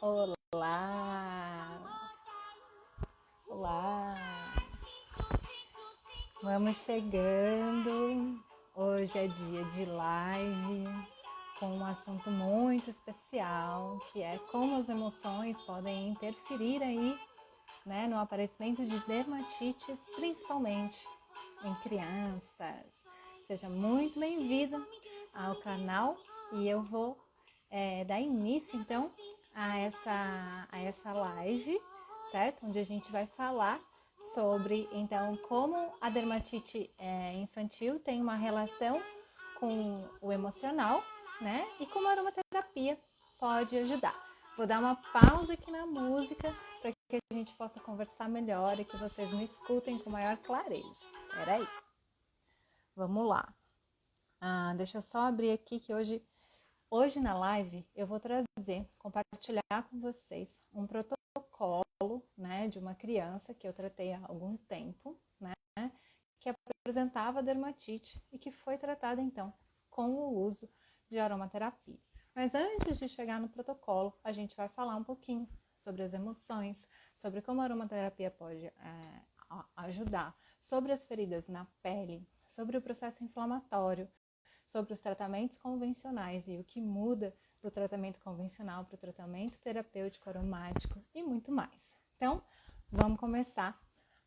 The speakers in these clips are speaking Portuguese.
Olá! Olá! Vamos chegando. Hoje é dia de live com um assunto muito especial, que é como as emoções podem interferir aí, né, no aparecimento de dermatites, principalmente em crianças. Seja muito bem-vinda ao canal e eu vou dar início então a essa live, certo? Onde a gente vai falar sobre então como a dermatite infantil tem uma relação com o emocional, né? E como a aromaterapia pode ajudar. Vou dar uma pausa aqui na música para que a gente possa conversar melhor e que vocês me escutem com maior clareza. Peraí. Vamos lá. Deixa eu só abrir aqui que hoje na live eu vou compartilhar com vocês um protocolo, né, de uma criança que eu tratei há algum tempo, né, que apresentava dermatite e que foi tratada então com o uso de aromaterapia. Mas antes de chegar no protocolo, a gente vai falar um pouquinho sobre as emoções, sobre como a aromaterapia pode ajudar, sobre as feridas na pele, sobre o processo inflamatório, sobre os tratamentos convencionais e o que muda do tratamento convencional para o tratamento terapêutico aromático e muito mais. Então, vamos começar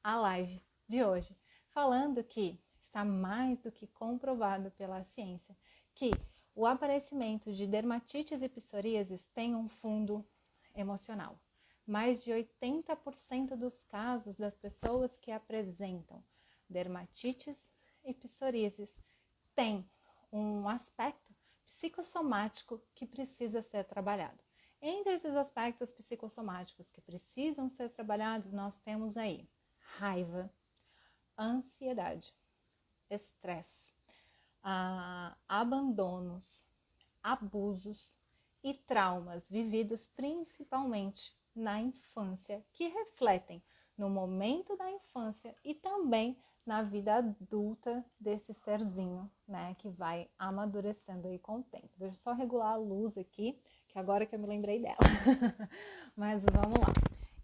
a live de hoje falando que está mais do que comprovado pela ciência que o aparecimento de dermatites e psoríases tem um fundo emocional. Mais de 80% dos casos das pessoas que apresentam dermatites e psoríases têm um aspecto psicossomático que precisa ser trabalhado. Entre esses aspectos psicossomáticos que precisam ser trabalhados, nós temos aí raiva, ansiedade, estresse, abandonos, abusos e traumas vividos principalmente na infância, que refletem no momento da infância e também na vida adulta desse serzinho, né, que vai amadurecendo aí com o tempo. Deixa eu só regular a luz aqui, que agora que eu me lembrei dela. Mas vamos lá.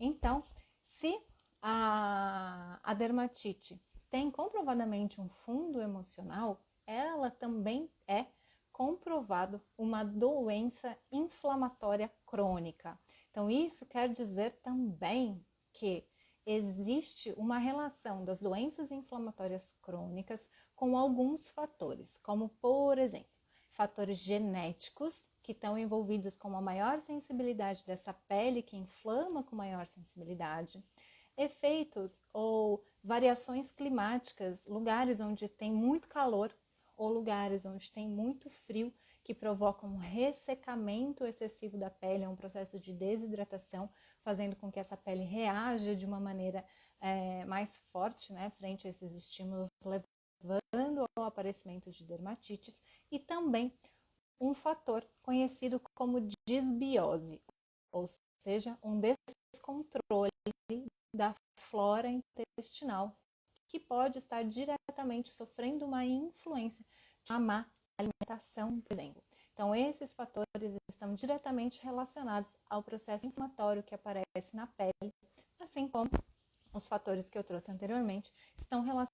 Então, se a dermatite tem comprovadamente um fundo emocional, ela também é comprovado uma doença inflamatória crônica. Então, isso quer dizer também que existe uma relação das doenças inflamatórias crônicas com alguns fatores, como, por exemplo, fatores genéticos que estão envolvidos com uma maior sensibilidade dessa pele que inflama com maior sensibilidade, efeitos ou variações climáticas, lugares onde tem muito calor ou lugares onde tem muito frio, que provocam um ressecamento excessivo da pele, é um processo de desidratação, fazendo com que essa pele reaja de uma maneira mais forte, né, frente a esses estímulos, levando ao aparecimento de dermatites, e também um fator conhecido como disbiose, ou seja, um descontrole da flora intestinal, que pode estar diretamente sofrendo uma influência de uma má alimentação, por exemplo. Então, esses fatores estão diretamente relacionados ao processo inflamatório que aparece na pele, assim como os fatores que eu trouxe anteriormente estão relacionados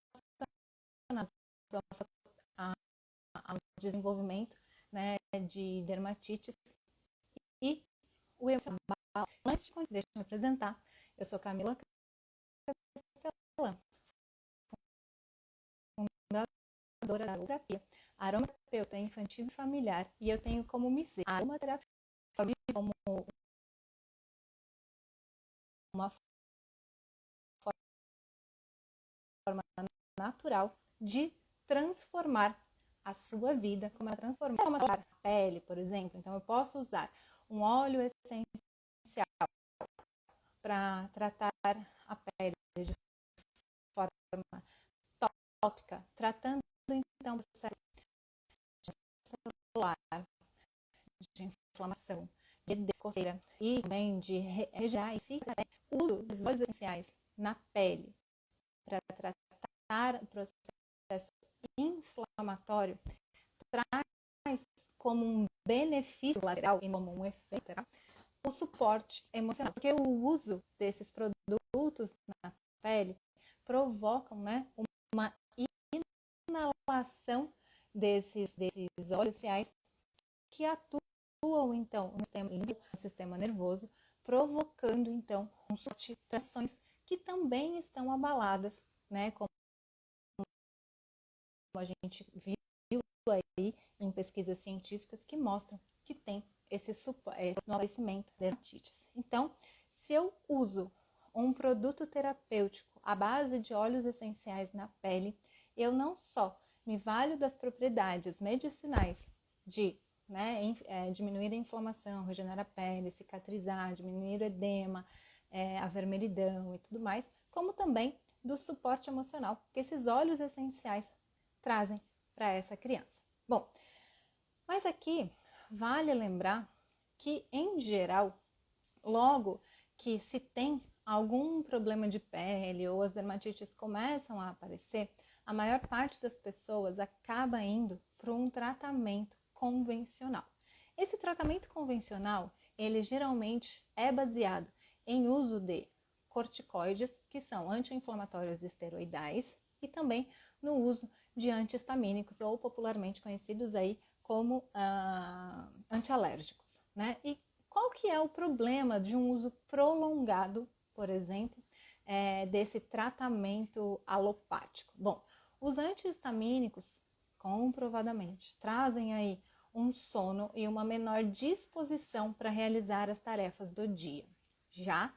ao desenvolvimento, né, de dermatites e o emocional. Antes de deixa eu me apresentar, eu sou Camila Castellan, fundadora da aromaterapia, aromaterapeuta infantil e familiar, e eu tenho como missão a aromaterapia como uma forma natural de transformar a sua vida, como a transformar a pele, por exemplo. Então, eu posso usar um óleo essencial para tratar a pele de forma tópica, tratando então o processo celular, de inflamação, de coceira e também de regenerar o uso dos óleos essenciais na pele para tratar o processo inflamatório traz como um benefício lateral e como um efeito lateral o suporte emocional, porque o uso desses produtos na pele provocam, né, uma inalação desses óleos essenciais que atuam, então, no sistema nervoso, provocando, então, um suporte para ações que também estão abaladas, né, como a gente viu aí em pesquisas científicas que mostram que tem esse aparecimento de dermatites. Então, se eu uso um produto terapêutico à base de óleos essenciais na pele, eu não só me valho das propriedades medicinais de diminuir a inflamação, regenerar a pele, cicatrizar, diminuir o edema, a vermelhidão e tudo mais, como também do suporte emocional que esses óleos essenciais trazem para essa criança. Bom, mas aqui vale lembrar que, em geral, logo que se tem algum problema de pele ou as dermatites começam a aparecer, a maior parte das pessoas acaba indo para um tratamento convencional. Esse tratamento convencional, ele geralmente é baseado em uso de corticoides, que são anti-inflamatórios esteroidais, e também no uso de antihistamínicos, ou popularmente conhecidos aí como antialérgicos, né? E qual que é o problema de um uso prolongado, por exemplo, desse tratamento alopático? Bom, os antihistamínicos, comprovadamente, trazem aí um sono e uma menor disposição para realizar as tarefas do dia. Já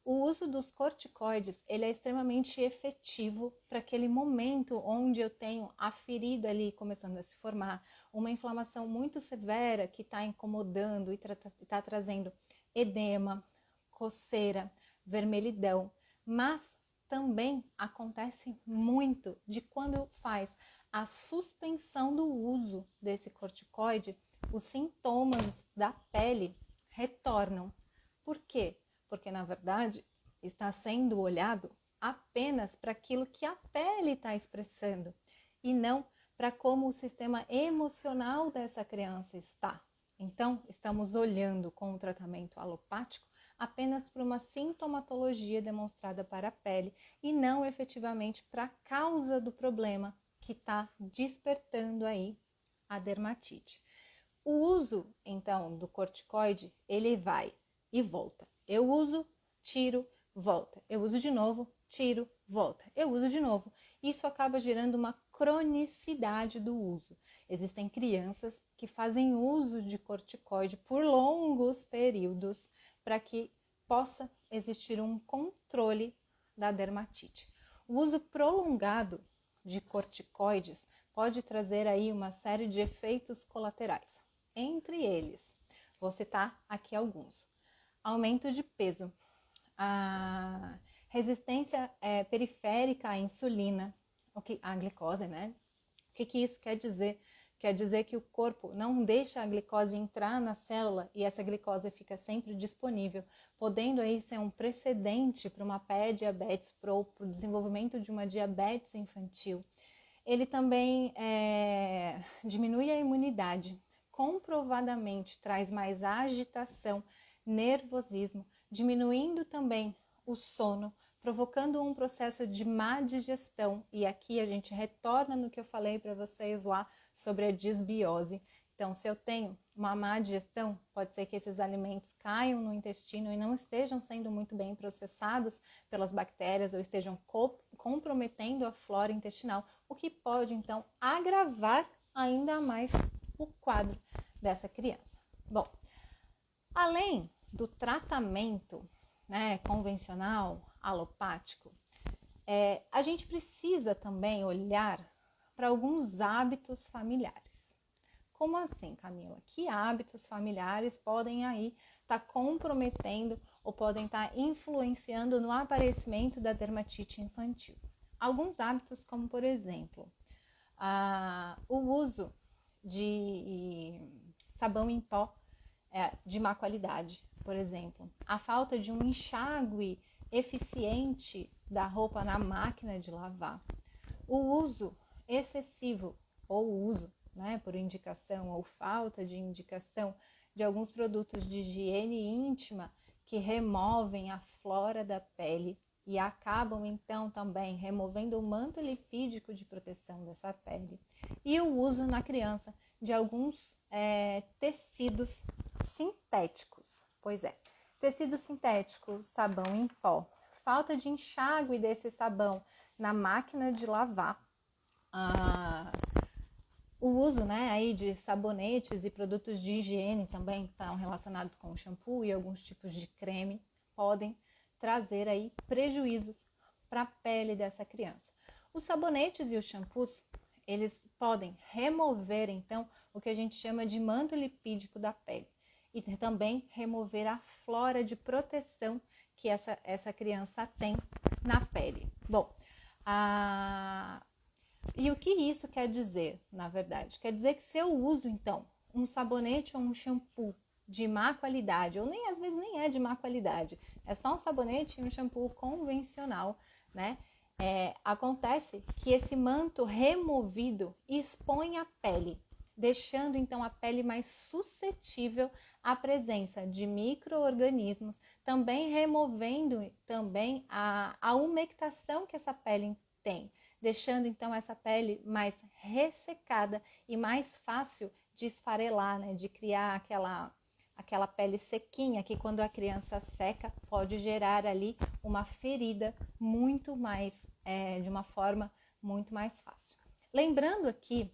o uso dos corticoides, ele é extremamente efetivo para aquele momento onde eu tenho a ferida ali começando a se formar, uma inflamação muito severa que está incomodando e está trazendo edema, coceira, vermelhidão, mas também acontece muito de quando faz a suspensão do uso desse corticoide, os sintomas da pele retornam. Por quê? Porque, na verdade, está sendo olhado apenas para aquilo que a pele está expressando e não para como o sistema emocional dessa criança está. Então, estamos olhando com o tratamento alopático apenas para uma sintomatologia demonstrada para a pele e não efetivamente para a causa do problema que está despertando aí a dermatite. O uso, então, do corticoide, ele vai e volta. Eu uso, tiro, volta. Eu uso de novo, tiro, volta. Eu uso de novo. Isso acaba gerando uma cronicidade do uso. Existem crianças que fazem uso de corticoide por longos períodos para que possa existir um controle da dermatite. O uso prolongado de corticoides pode trazer aí uma série de efeitos colaterais. Entre eles, vou citar aqui alguns. Aumento de peso, a resistência periférica à insulina, a glicose, né? O que isso quer dizer? Quer dizer que o corpo não deixa a glicose entrar na célula e essa glicose fica sempre disponível, podendo aí ser um precedente para uma pré-diabetes, para o desenvolvimento de uma diabetes infantil. Ele também diminui a imunidade, comprovadamente traz mais agitação, nervosismo, diminuindo também o sono, provocando um processo de má digestão. E aqui a gente retorna no que eu falei para vocês lá sobre a disbiose. Então, se eu tenho uma má digestão, pode ser que esses alimentos caiam no intestino e não estejam sendo muito bem processados pelas bactérias ou estejam comprometendo a flora intestinal, o que pode, então, agravar ainda mais o quadro dessa criança. Bom, além do tratamento convencional, alopático, a gente precisa também olhar para alguns hábitos familiares. Como assim, Camila? Que hábitos familiares podem aí estar comprometendo ou podem estar influenciando no aparecimento da dermatite infantil? Alguns hábitos, como por exemplo, o uso de sabão em pó de má qualidade, por exemplo, a falta de um enxágue eficiente da roupa na máquina de lavar, o uso excessivo ou uso, por indicação ou falta de indicação de alguns produtos de higiene íntima que removem a flora da pele e acabam então também removendo o manto lipídico de proteção dessa pele. E o uso na criança de alguns tecidos sintéticos. Pois é, tecido sintético, sabão em pó, falta de enxágue desse sabão na máquina de lavar, o uso, né, aí de sabonetes e produtos de higiene também estão relacionados com o shampoo e alguns tipos de creme podem trazer aí prejuízos para a pele dessa criança. Os sabonetes e os shampoos, eles podem remover então o que a gente chama de manto lipídico da pele e também remover a flora de proteção que essa criança tem na pele. Bom, e o que isso quer dizer, na verdade? Quer dizer que se eu uso, então, um sabonete ou um shampoo de má qualidade, ou nem às vezes nem é de má qualidade, é só um sabonete e um shampoo convencional, né? Acontece que esse manto removido expõe a pele, deixando então a pele mais suscetível à presença de micro-organismos, também removendo também a umectação que essa pele tem, deixando então essa pele mais ressecada e mais fácil de esfarelar, né? De criar aquela pele sequinha que quando a criança seca pode gerar ali uma ferida muito mais, de uma forma muito mais fácil. Lembrando aqui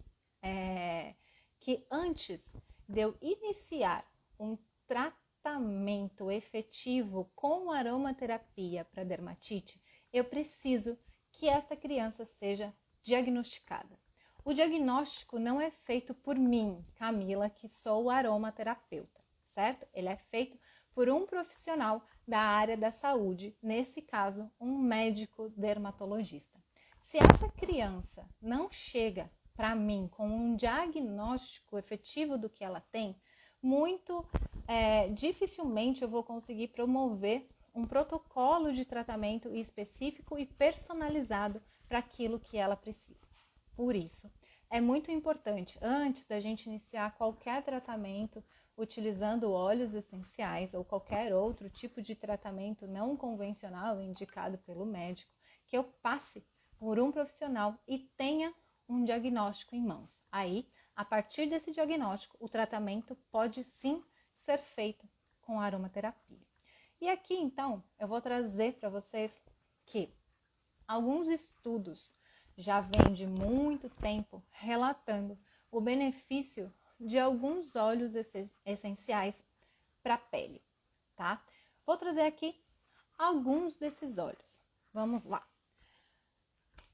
que antes de eu iniciar um tratamento efetivo com aromaterapia para dermatite, eu preciso que essa criança seja diagnosticada. O diagnóstico não é feito por mim, Camila, que sou aromaterapeuta, certo? Ele é feito por um profissional da área da saúde, nesse caso, um médico dermatologista. Se essa criança não chega para mim com um diagnóstico efetivo do que ela tem, dificilmente eu vou conseguir promover um protocolo de tratamento específico e personalizado para aquilo que ela precisa. Por isso, é muito importante, antes da gente iniciar qualquer tratamento utilizando óleos essenciais ou qualquer outro tipo de tratamento não convencional indicado pelo médico, que eu passe por um profissional e tenha um diagnóstico em mãos. Aí, a partir desse diagnóstico, o tratamento pode sim ser feito com aromaterapia. E aqui, então, eu vou trazer para vocês que alguns estudos já vêm de muito tempo relatando o benefício de alguns óleos essenciais para a pele, tá? Vou trazer aqui alguns desses óleos. Vamos lá.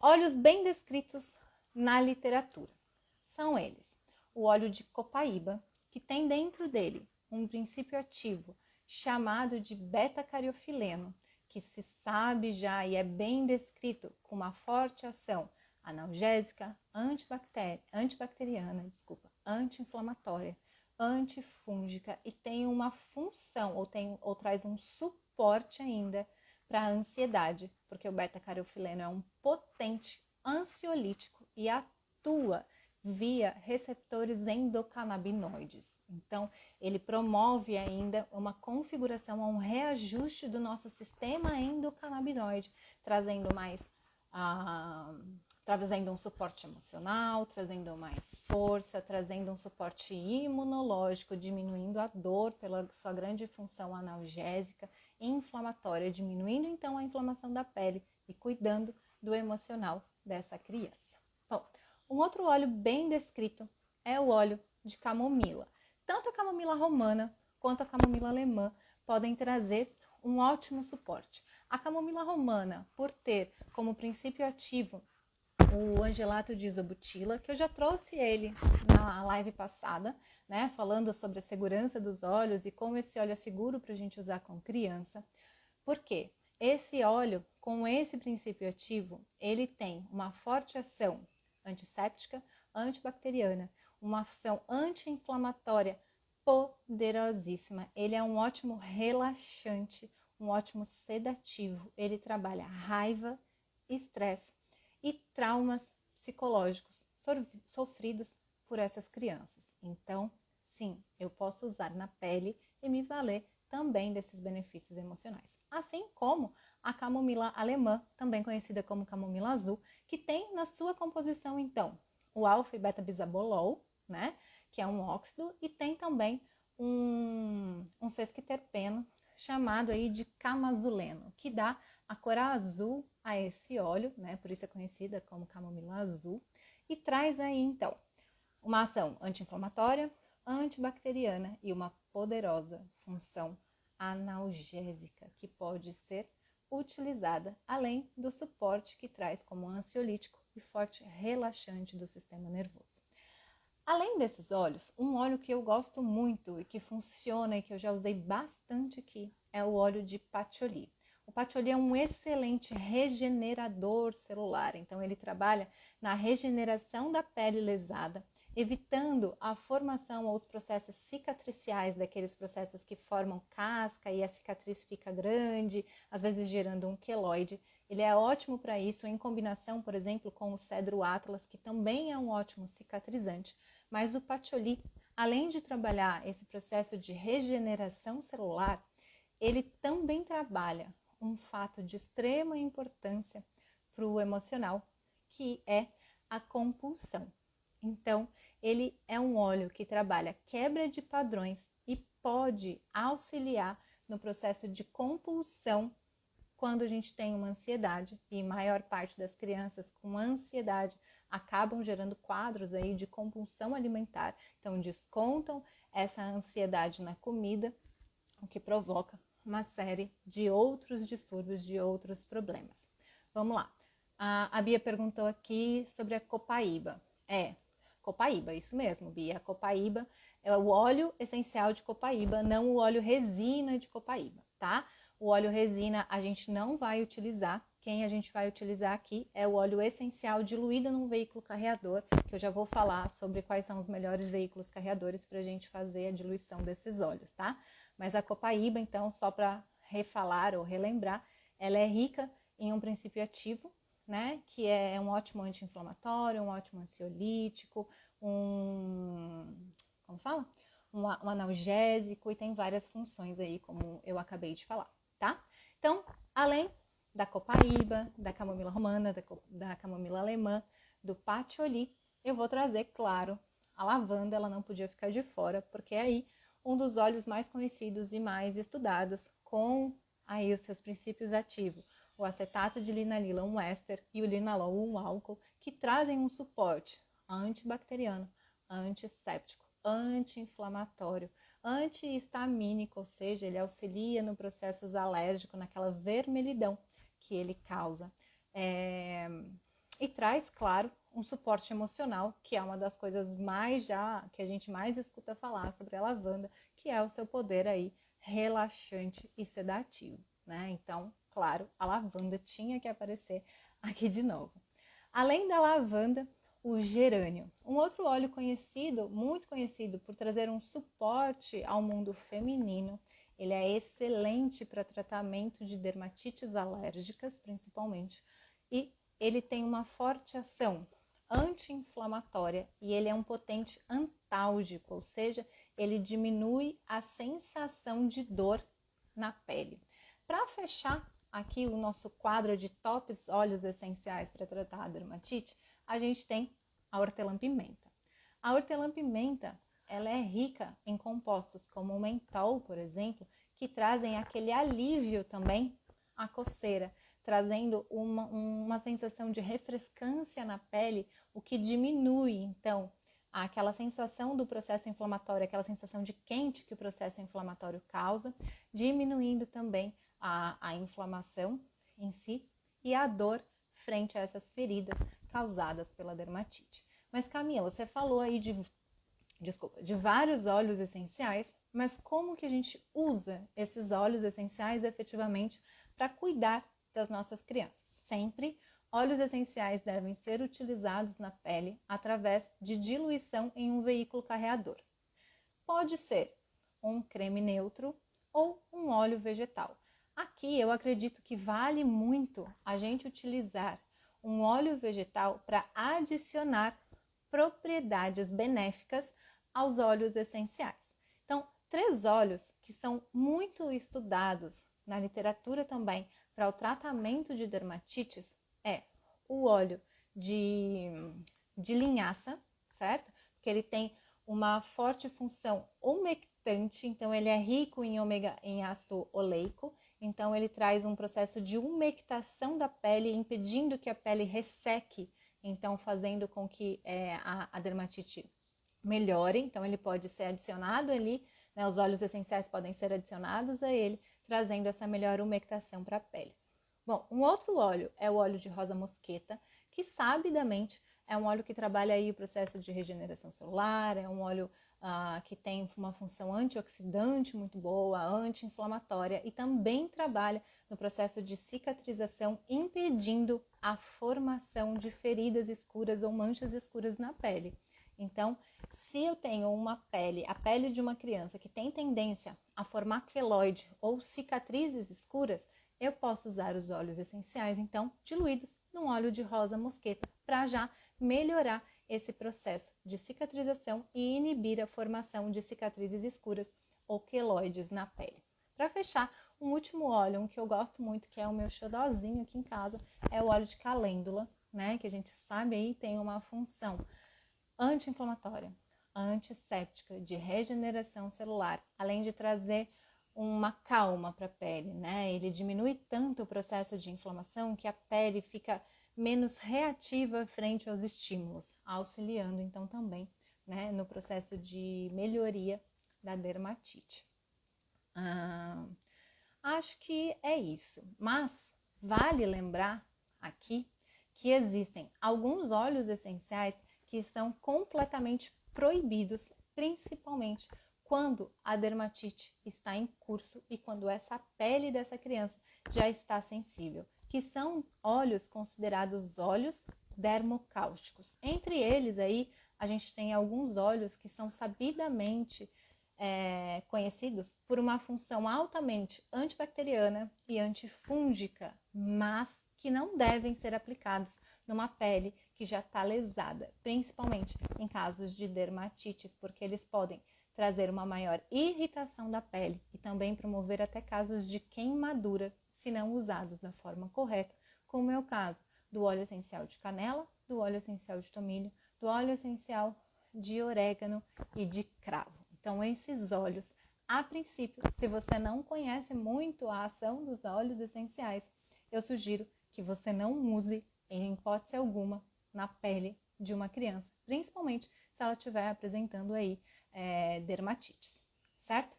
Óleos bem descritos na literatura. São eles: o óleo de copaíba, que tem dentro dele um princípio ativo chamado de beta-cariofileno, que se sabe já e é bem descrito com uma forte ação analgésica, antibacteriana, anti-inflamatória, antifúngica e tem uma função ou traz um suporte ainda para a ansiedade, porque o beta-cariofileno é um potente ansiolítico e atua via receptores endocannabinoides. Então, ele promove ainda uma configuração, um reajuste do nosso sistema endocannabinoide, trazendo um suporte emocional, trazendo mais força, trazendo um suporte imunológico, diminuindo a dor pela sua grande função analgésica e inflamatória, diminuindo então a inflamação da pele e cuidando do emocional dessa criança. Bom, um outro óleo bem descrito é o óleo de camomila. Tanto a camomila romana quanto a camomila alemã podem trazer um ótimo suporte. A camomila romana, por ter como princípio ativo o angelato de isobutila, que eu já trouxe ele na live passada, né, falando sobre a segurança dos óleos e como esse óleo é seguro para a gente usar com criança. Por quê? Esse óleo, com esse princípio ativo, ele tem uma forte ação antisséptica, antibacteriana, uma ação anti-inflamatória poderosíssima. Ele é um ótimo relaxante, um ótimo sedativo. Ele trabalha raiva, estresse e traumas psicológicos sofridos por essas crianças. Então, sim, eu posso usar na pele e me valer também desses benefícios emocionais. Assim como a camomila alemã, também conhecida como camomila azul, que tem na sua composição, então, o alfa e beta-bisabolol, né, que é um óxido, e tem também um sesquiterpeno chamado aí de camazuleno, que dá a cor azul a esse óleo, né, por isso é conhecida como camomila azul, e traz aí, então, uma ação anti-inflamatória, antibacteriana e uma poderosa função analgésica que pode ser utilizada além do suporte que traz como ansiolítico e forte relaxante do sistema nervoso. Além desses óleos, um óleo que eu gosto muito e que funciona e que eu já usei bastante aqui é o óleo de patchouli. O patchouli é um excelente regenerador celular, então ele trabalha na regeneração da pele lesada, evitando a formação ou os processos cicatriciais, daqueles processos que formam casca e a cicatriz fica grande, às vezes gerando um queloide. Ele é ótimo para isso, em combinação, por exemplo, com o cedro atlas, que também é um ótimo cicatrizante. Mas o patchouli, além de trabalhar esse processo de regeneração celular, ele também trabalha um fato de extrema importância para o emocional, que é a compulsão. Então, ele é um óleo que trabalha quebra de padrões e pode auxiliar no processo de compulsão quando a gente tem uma ansiedade, e a maior parte das crianças com ansiedade acabam gerando quadros aí de compulsão alimentar. Então, descontam essa ansiedade na comida, o que provoca uma série de outros distúrbios, de outros problemas. Vamos lá. A Bia perguntou aqui sobre a copaíba. Copaíba, isso mesmo, Bia. A copaíba é o óleo essencial de copaíba, não o óleo resina de copaíba, tá? O óleo resina a gente não vai utilizar. Quem a gente vai utilizar aqui é o óleo essencial diluído num veículo carreador, que eu já vou falar sobre quais são os melhores veículos carreadores para a gente fazer a diluição desses óleos, tá? Mas a copaíba, então, só para refalar ou relembrar, ela é rica em um princípio ativo, né? Que é um ótimo anti-inflamatório, um ótimo ansiolítico, como fala? Um analgésico, e tem várias funções aí, como eu acabei de falar, tá? Então, além da copaíba, da camomila romana, da camomila alemã, do patchouli, eu vou trazer, claro, a lavanda. Ela não podia ficar de fora, porque é aí um dos óleos mais conhecidos e mais estudados, com aí os seus princípios ativos, o acetato de linalila, um éster, e o linalol, um álcool, que trazem um suporte antibacteriano, antisséptico, anti-inflamatório, antihistamínico, ou seja, ele auxilia no processo alérgico, naquela vermelhidão que ele causa. E traz, claro, um suporte emocional, que é uma das coisas que a gente mais escuta falar sobre a lavanda, que é o seu poder aí relaxante e sedativo, né? Então, claro, a lavanda tinha que aparecer aqui de novo. Além da lavanda, o gerânio, um outro óleo conhecido, muito conhecido por trazer um suporte ao mundo feminino. Ele é excelente para tratamento de dermatites alérgicas, principalmente, e ele tem uma forte ação anti-inflamatória e ele é um potente antálgico, ou seja, ele diminui a sensação de dor na pele. Para fechar aqui o nosso quadro de tops óleos essenciais para tratar a dermatite, a gente tem a hortelã-pimenta. A hortelã-pimenta, ela é rica em compostos como o mentol, por exemplo, que trazem aquele alívio também à coceira, trazendo uma sensação de refrescância na pele, o que diminui, então, aquela sensação do processo inflamatório, aquela sensação de quente que o processo inflamatório causa, diminuindo também a inflamação em si e a dor frente a essas feridas causadas pela dermatite. Mas Camila, você falou aí de vários óleos essenciais, mas como que a gente usa esses óleos essenciais efetivamente para cuidar das nossas crianças? Sempre, óleos essenciais devem ser utilizados na pele através de diluição em um veículo carreador. Pode ser um creme neutro ou um óleo vegetal. Aqui eu acredito que vale muito a gente utilizar um óleo vegetal para adicionar propriedades benéficas aos óleos essenciais. Então, 3 óleos que são muito estudados na literatura também para o tratamento de dermatites é o óleo de linhaça, certo? Porque ele tem uma forte função umectante, então ele é rico em ácido oleico, então ele traz um processo de umectação da pele, impedindo que a pele resseque, então fazendo com que a dermatite melhore. Então ele pode ser adicionado ali, né, os óleos essenciais podem ser adicionados a ele, trazendo essa melhor umectação para a pele. Bom, um outro óleo é o óleo de rosa mosqueta, que sabidamente é um óleo que trabalha aí o processo de regeneração celular, é um óleo que tem uma função antioxidante muito boa, anti-inflamatória e também trabalha no processo de cicatrização, impedindo a formação de feridas escuras ou manchas escuras na pele. Então, se eu tenho a pele de uma criança que tem tendência a formar queloide ou cicatrizes escuras, eu posso usar os óleos essenciais, então, diluídos num óleo de rosa mosqueta, para já melhorar esse processo de cicatrização e inibir a formação de cicatrizes escuras ou queloides na pele. Para fechar, um último óleo, um que eu gosto muito, que é o meu xodózinho aqui em casa, é o óleo de calêndula, né? Que a gente sabe aí tem uma função anti-inflamatória, antisséptica, de regeneração celular, além de trazer uma calma para a pele, né? Ele diminui tanto o processo de inflamação que a pele fica menos reativa frente aos estímulos, auxiliando então também, né, no processo de melhoria da dermatite. Acho que é isso, mas vale lembrar aqui que existem alguns óleos essenciais que estão completamente proibidos, principalmente quando a dermatite está em curso e quando essa pele dessa criança já está sensível, que são óleos considerados óleos dermocáusticos. Entre eles aí, a gente tem alguns óleos que são sabidamente conhecidos por uma função altamente antibacteriana e antifúngica, mas que não devem ser aplicados numa pele que já está lesada, principalmente em casos de dermatites, porque eles podem trazer uma maior irritação da pele e também promover até casos de queimadura, se não usados da forma correta, como é o caso do óleo essencial de canela, do óleo essencial de tomilho, do óleo essencial de orégano e de cravo. Então, esses óleos, a princípio, se você não conhece muito a ação dos óleos essenciais, eu sugiro que você não use, em hipótese alguma, na pele de uma criança, principalmente se ela estiver apresentando aí dermatites, certo?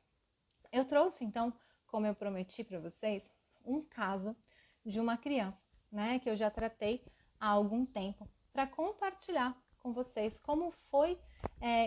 Eu trouxe, então, como eu prometi para vocês, um caso de uma criança, né, que eu já tratei há algum tempo, para compartilhar com vocês como foi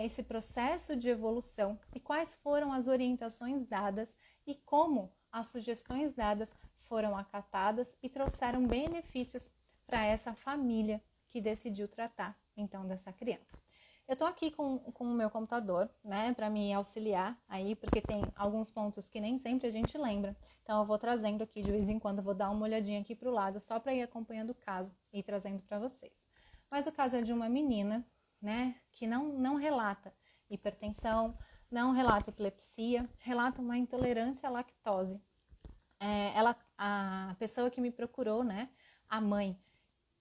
esse processo de evolução e quais foram as orientações dadas e como as sugestões dadas foram acatadas e trouxeram benefícios para essa família que decidiu tratar, então, dessa criança. Eu tô aqui com o meu computador, né, para me auxiliar aí, porque tem alguns pontos que nem sempre a gente lembra. Então, eu vou trazendo aqui de vez em quando, vou dar uma olhadinha aqui pro lado, só para ir acompanhando o caso e trazendo para vocês. Mas o caso é de uma menina, né, que não relata hipertensão, não relata epilepsia, relata uma intolerância à lactose. A pessoa que me procurou, né, a mãe,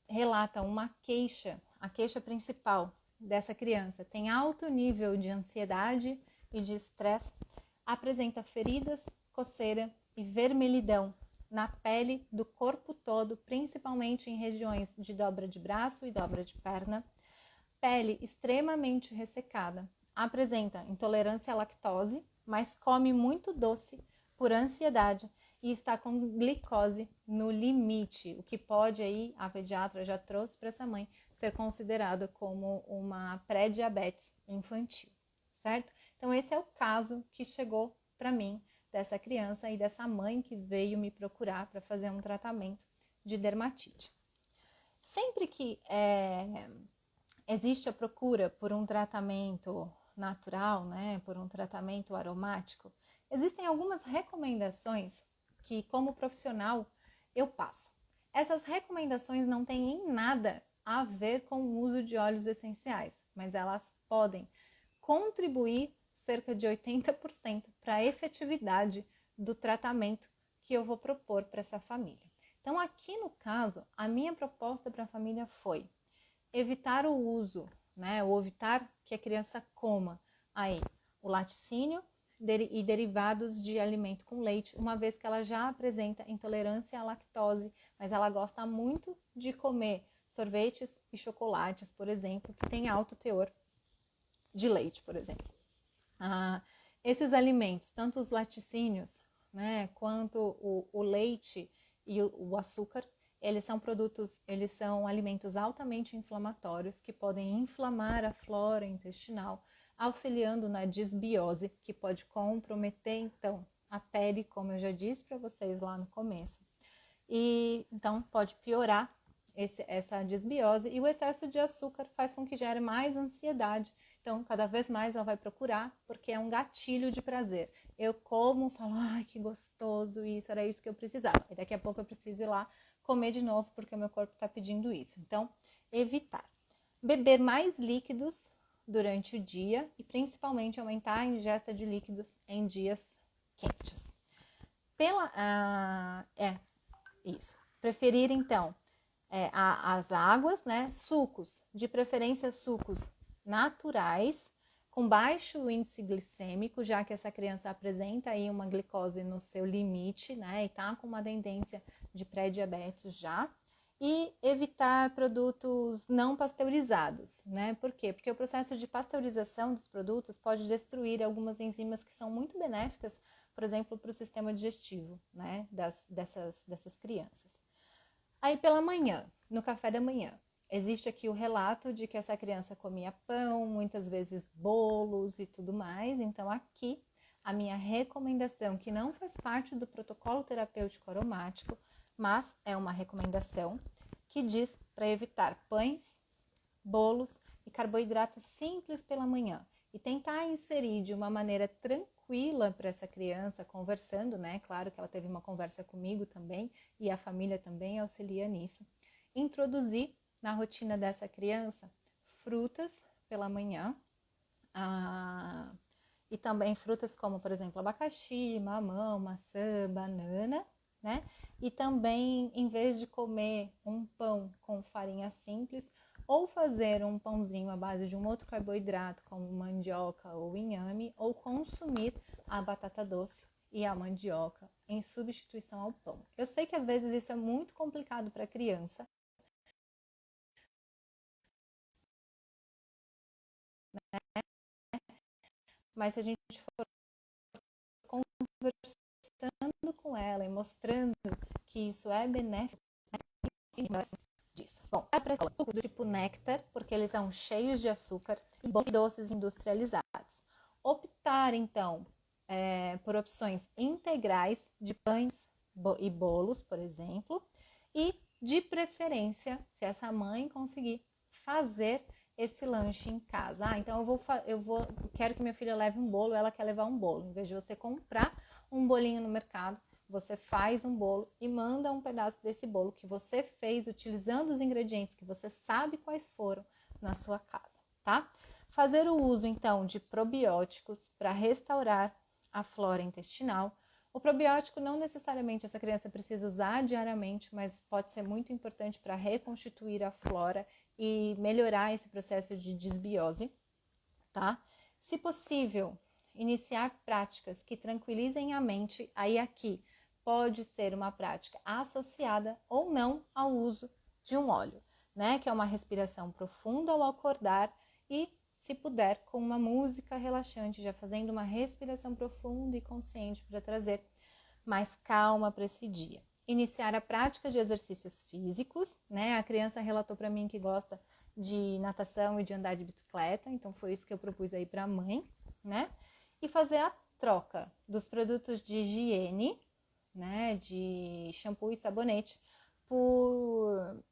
relata uma queixa, a queixa principal dessa criança tem alto nível de ansiedade e de estresse, apresenta feridas, coceira e vermelhidão na pele do corpo todo, principalmente em regiões de dobra de braço e dobra de perna, pele extremamente ressecada, apresenta intolerância à lactose, mas come muito doce por ansiedade e está com glicose no limite, o que pode aí, a pediatra já trouxe para essa mãe, ser considerada como uma pré-diabetes infantil, certo? Então esse é o caso que chegou para mim dessa criança e dessa mãe que veio me procurar para fazer um tratamento de dermatite. Sempre que existe a procura por um tratamento natural, né, por um tratamento aromático, existem algumas recomendações que, como profissional, eu passo. Essas recomendações não têm em nada a ver com o uso de óleos essenciais, mas elas podem contribuir cerca de 80% para a efetividade do tratamento que eu vou propor para essa família. Então, aqui no caso, a minha proposta para a família foi evitar o uso, né, ou evitar que a criança coma aí o laticínio e derivados de alimento com leite, uma vez que ela já apresenta intolerância à lactose, mas ela gosta muito de comer sorvetes e chocolates, por exemplo, que tem alto teor de leite, por exemplo. Esses alimentos, tanto os laticínios, né, quanto o leite e o açúcar, eles são alimentos altamente inflamatórios que podem inflamar a flora intestinal, auxiliando na disbiose, que pode comprometer, então, a pele, como eu já disse para vocês lá no começo. E, então, pode piorar essa disbiose, e o excesso de açúcar faz com que gere mais ansiedade. Então, cada vez mais ela vai procurar, porque é um gatilho de prazer. Eu como, falo, ai, que gostoso isso, era isso que eu precisava. E daqui a pouco eu preciso ir lá comer de novo, porque o meu corpo está pedindo isso. Então, evitar. Beber mais líquidos durante o dia e principalmente aumentar a ingesta de líquidos em dias quentes. Isso. Preferir, então, as águas, né? Sucos, de preferência sucos naturais, com baixo índice glicêmico, já que essa criança apresenta aí uma glicose no seu limite, né? E tá com uma tendência de pré-diabetes já. E evitar produtos não pasteurizados, né? Por quê? Porque o processo de pasteurização dos produtos pode destruir algumas enzimas que são muito benéficas, por exemplo, para o sistema digestivo, né? Dessas crianças. Aí pela manhã, no café da manhã, existe aqui o relato de que essa criança comia pão, muitas vezes bolos e tudo mais. Então aqui a minha recomendação, que não faz parte do protocolo terapêutico aromático, mas é uma recomendação que diz para evitar pães, bolos e carboidratos simples pela manhã e tentar inserir de uma maneira tranquila para essa criança, conversando, né? Claro que ela teve uma conversa comigo também e a família também auxilia nisso. Introduzir na rotina dessa criança frutas pela manhã, e também frutas como, por exemplo, abacaxi, mamão, maçã, banana, né? E também, em vez de comer um pão com farinha simples, ou fazer um pãozinho à base de um outro carboidrato, como mandioca ou inhame, ou consumir a batata doce e a mandioca em substituição ao pão. Eu sei que às vezes isso é muito complicado para a criança, né? Mas se a gente for conversando com ela e mostrando que isso é benéfico, disso. Bom, é para suco do tipo néctar, porque eles são cheios de açúcar e doces industrializados. Optar, então, por opções integrais de pães e bolos, por exemplo, e, de preferência, se essa mãe conseguir fazer esse lanche em casa. Então quero que minha filha leve um bolo, ela quer levar um bolo. Em vez de você comprar um bolinho no mercado, você faz um bolo e manda um pedaço desse bolo que você fez utilizando os ingredientes que você sabe quais foram na sua casa, tá? Fazer o uso, então, de probióticos para restaurar a flora intestinal. O probiótico não necessariamente essa criança precisa usar diariamente, mas pode ser muito importante para reconstituir a flora e melhorar esse processo de disbiose, tá? Se possível, iniciar práticas que tranquilizem a mente, aí aqui pode ser uma prática associada ou não ao uso de um óleo, né? Que é uma respiração profunda ao acordar e, se puder, com uma música relaxante, já fazendo uma respiração profunda e consciente para trazer mais calma para esse dia. Iniciar a prática de exercícios físicos, né? A criança relatou para mim que gosta de natação e de andar de bicicleta, então foi isso que eu propus aí para a mãe, né? E fazer a troca dos produtos de higiene, né, de shampoo e sabonete por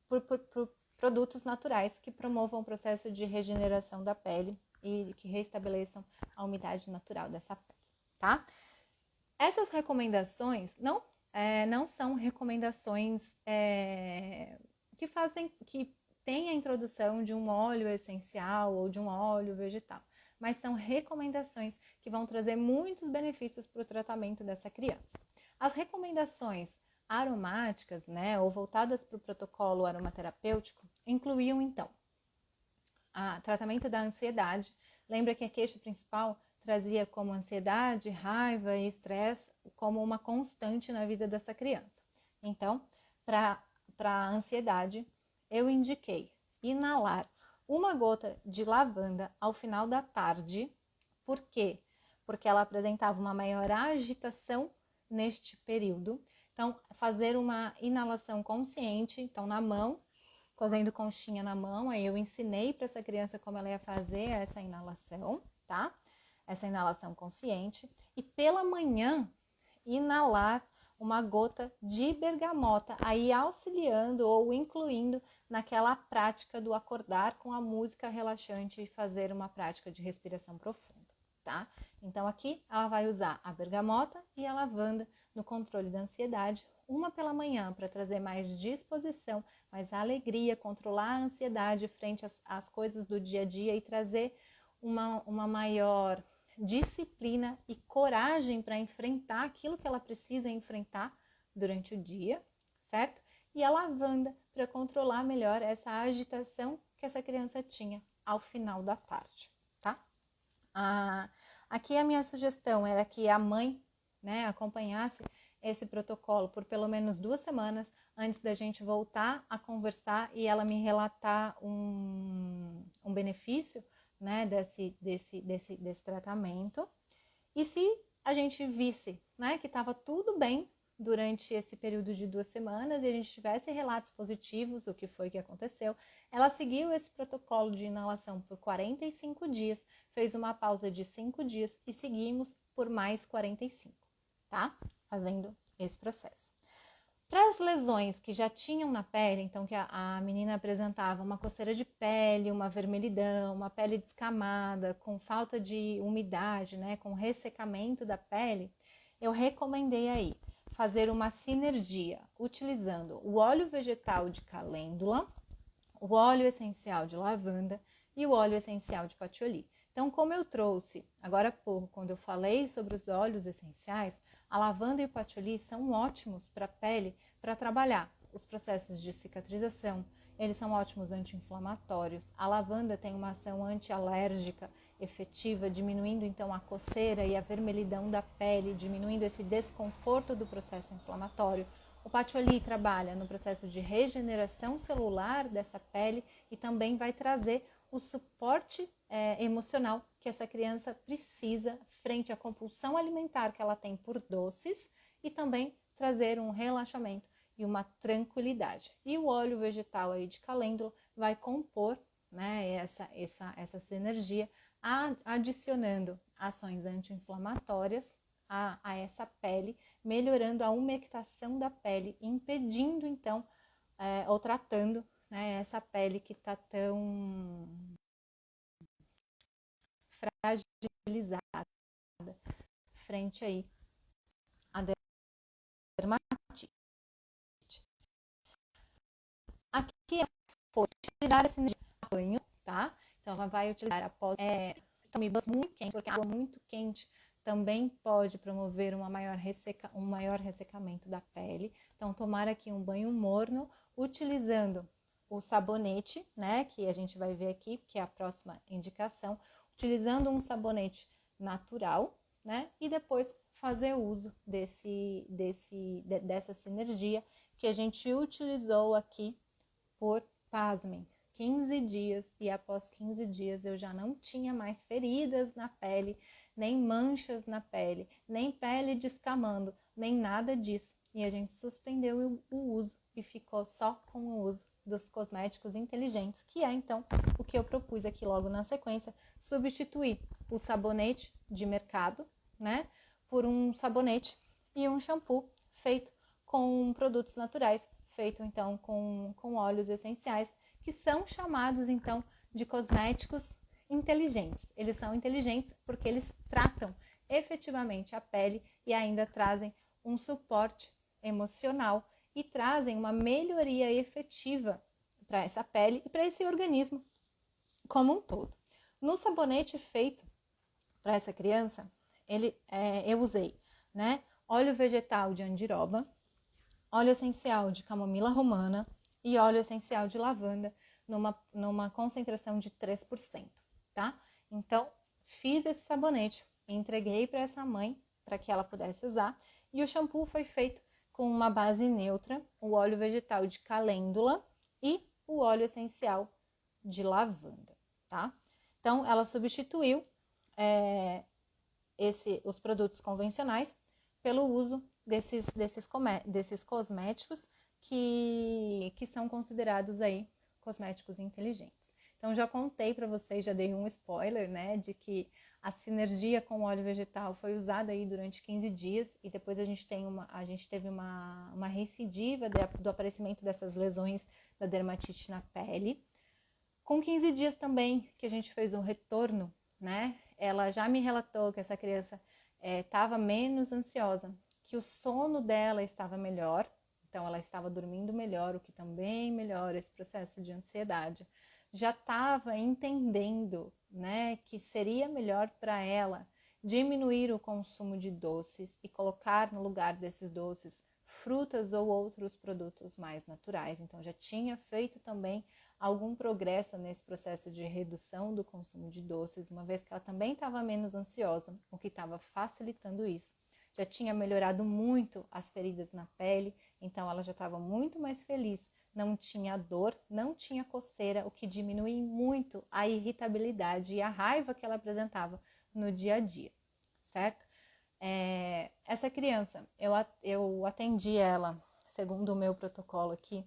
produtos naturais que promovam o processo de regeneração da pele e que restabeleçam a umidade natural dessa pele, tá? Essas recomendações não são recomendações que tem a introdução de um óleo essencial ou de um óleo vegetal, mas são recomendações que vão trazer muitos benefícios para o tratamento dessa criança. As recomendações aromáticas, né, ou voltadas para o protocolo aromaterapêutico, incluíam então o tratamento da ansiedade. Lembra que a queixa principal trazia como ansiedade, raiva e estresse como uma constante na vida dessa criança. Então, para a ansiedade, eu indiquei inalar uma gota de lavanda ao final da tarde. Por quê? Porque ela apresentava uma maior agitação neste período. Então, fazer uma inalação consciente, então na mão, fazendo conchinha na mão, aí eu ensinei para essa criança como ela ia fazer essa inalação, tá? Essa inalação consciente. E pela manhã, inalar uma gota de bergamota, aí auxiliando ou incluindo naquela prática do acordar com a música relaxante e fazer uma prática de respiração profunda, tá? Então aqui ela vai usar a bergamota e a lavanda no controle da ansiedade, uma pela manhã para trazer mais disposição, mais alegria, controlar a ansiedade frente às coisas do dia a dia e trazer uma maior disciplina e coragem para enfrentar aquilo que ela precisa enfrentar durante o dia, certo? E a lavanda para controlar melhor essa agitação que essa criança tinha ao final da tarde, tá? Aqui a minha sugestão era que a mãe, né, acompanhasse esse protocolo por pelo menos 2 semanas antes da gente voltar a conversar e ela me relatar um benefício, né, desse tratamento. E se a gente visse, né, que estava tudo bem durante esse período de 2 semanas e a gente tivesse relatos positivos, o que foi que aconteceu, ela seguiu esse protocolo de inalação por 45 dias, fez uma pausa de 5 dias e seguimos por mais 45, tá? Fazendo esse processo. Para as lesões que já tinham na pele, então que a menina apresentava uma coceira de pele, uma vermelhidão, uma pele descamada, com falta de umidade, né, com ressecamento da pele, eu recomendei aí fazer uma sinergia utilizando o óleo vegetal de calêndula, o óleo essencial de lavanda e o óleo essencial de patchouli. Então, como eu trouxe agora há pouco, quando eu falei sobre os óleos essenciais, a lavanda e o patchouli são ótimos para a pele para trabalhar os processos de cicatrização. Eles são ótimos anti-inflamatórios. A lavanda tem uma ação anti-alérgica efetiva, diminuindo então a coceira e a vermelhidão da pele, diminuindo esse desconforto do processo inflamatório. O patchouli trabalha no processo de regeneração celular dessa pele e também vai trazer o suporte emocional que essa criança precisa frente à compulsão alimentar que ela tem por doces e também trazer um relaxamento e uma tranquilidade. E o óleo vegetal aí de calêndula vai compor, né, essa sinergia, adicionando ações anti-inflamatórias a essa pele, melhorando a umectação da pele, impedindo então ou tratando, né, essa pele que está tão fragilizada frente aí à dermatite. Aqui foi utilizar esse banho, tá? Então ela vai utilizar após tome banho muito quente, porque a água muito quente também pode promover um maior ressecamento da pele. Então tomar aqui um banho morno utilizando o sabonete, né, que a gente vai ver aqui, que é a próxima indicação, utilizando um sabonete natural, né, e depois fazer uso dessa sinergia que a gente utilizou aqui por, pasmem, 15 dias, e após 15 dias eu já não tinha mais feridas na pele, nem manchas na pele, nem pele descamando, nem nada disso. E a gente suspendeu o uso e ficou só com o uso dos cosméticos inteligentes, que é então o que eu propus aqui logo na sequência, substituir o sabonete de mercado, né, por um sabonete e um shampoo feito com produtos naturais, feito então com óleos essenciais, que são chamados então de cosméticos inteligentes. Eles são inteligentes porque eles tratam efetivamente a pele e ainda trazem um suporte emocional e trazem uma melhoria efetiva para essa pele e para esse organismo como um todo. No sabonete feito para essa criança, eu usei, né, óleo vegetal de andiroba, óleo essencial de camomila romana e óleo essencial de lavanda numa concentração de 3%, tá? Então, fiz esse sabonete, entreguei para essa mãe para que ela pudesse usar, e o shampoo foi feito com uma base neutra, o óleo vegetal de calêndula e o óleo essencial de lavanda, tá? Então, ela substituiu os produtos convencionais pelo uso desses cosméticos que são considerados aí cosméticos inteligentes. Então, já contei para vocês, já dei um spoiler, né, de que a sinergia com o óleo vegetal foi usada aí durante 15 dias e depois a gente teve uma recidiva do aparecimento dessas lesões da dermatite na pele. Com 15 dias também que a gente fez um retorno, né, ela já me relatou que essa criança estava menos ansiosa, que o sono dela estava melhor, então ela estava dormindo melhor, o que também melhora esse processo de ansiedade. Já estava entendendo, né, que seria melhor para ela diminuir o consumo de doces e colocar no lugar desses doces frutas ou outros produtos mais naturais. Então já tinha feito também algum progresso nesse processo de redução do consumo de doces, uma vez que ela também estava menos ansiosa, o que estava facilitando isso. Já tinha melhorado muito as feridas na pele, então ela já estava muito mais feliz, não tinha dor, não tinha coceira, o que diminui muito a irritabilidade e a raiva que ela apresentava no dia a dia, certo? Essa criança, eu atendi ela, segundo o meu protocolo aqui,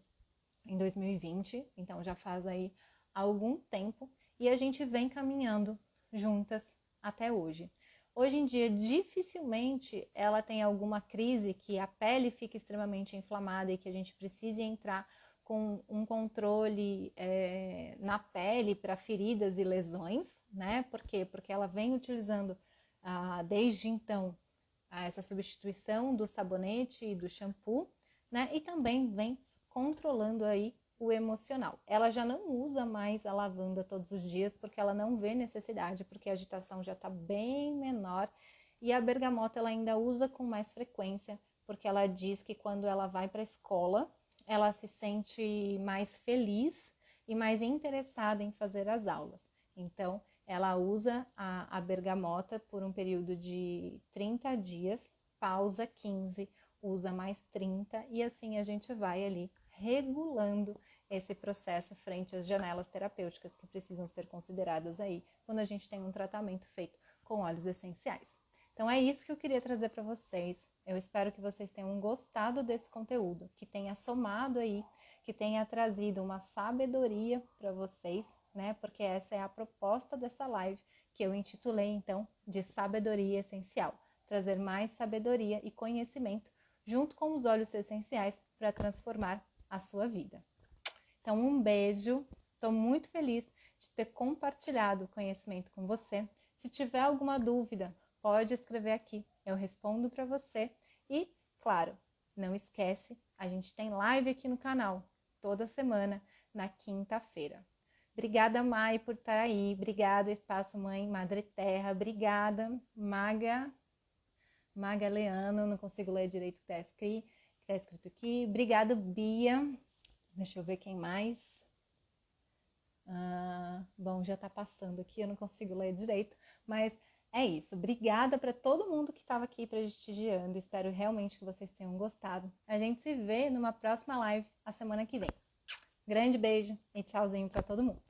em 2020, então já faz aí algum tempo, e a gente vem caminhando juntas até hoje. Hoje em dia, dificilmente ela tem alguma crise que a pele fica extremamente inflamada e que a gente precise entrar com um controle na pele para feridas e lesões, né? Por quê? Porque ela vem utilizando desde então essa substituição do sabonete e do shampoo, né? E também vem controlando aí o emocional. Ela já não usa mais a lavanda todos os dias porque ela não vê necessidade, porque a agitação já está bem menor, e a bergamota ela ainda usa com mais frequência, porque ela diz que quando ela vai para a escola, ela se sente mais feliz e mais interessada em fazer as aulas. Então, ela usa a bergamota por um período de 30 dias, pausa 15, usa mais 30, e assim a gente vai ali regulando esse processo frente às janelas terapêuticas que precisam ser consideradas aí quando a gente tem um tratamento feito com óleos essenciais. Então é isso que eu queria trazer para vocês. Eu espero que vocês tenham gostado desse conteúdo, que tenha somado aí, que tenha trazido uma sabedoria para vocês, né? Porque essa é a proposta dessa live, que eu intitulei então de Sabedoria Essencial. Trazer mais sabedoria e conhecimento junto com os óleos essenciais para transformar a sua vida. Então, um beijo. Estou muito feliz de ter compartilhado o conhecimento com você. Se tiver alguma dúvida, pode escrever aqui. Eu respondo para você. E, claro, não esquece, a gente tem live aqui no canal toda semana, na quinta-feira. Obrigada, Mai, por estar aí. Obrigada, Espaço Mãe Madre Terra. Obrigada, Maga Leano. Não consigo ler direito o que está escrito aqui. Obrigada, Bia. Deixa eu ver quem mais. Bom, já tá passando aqui, eu não consigo ler direito, mas é isso. Obrigada para todo mundo que estava aqui prestigiando. Espero realmente que vocês tenham gostado. A gente se vê numa próxima live a semana que vem. Grande beijo e tchauzinho para todo mundo.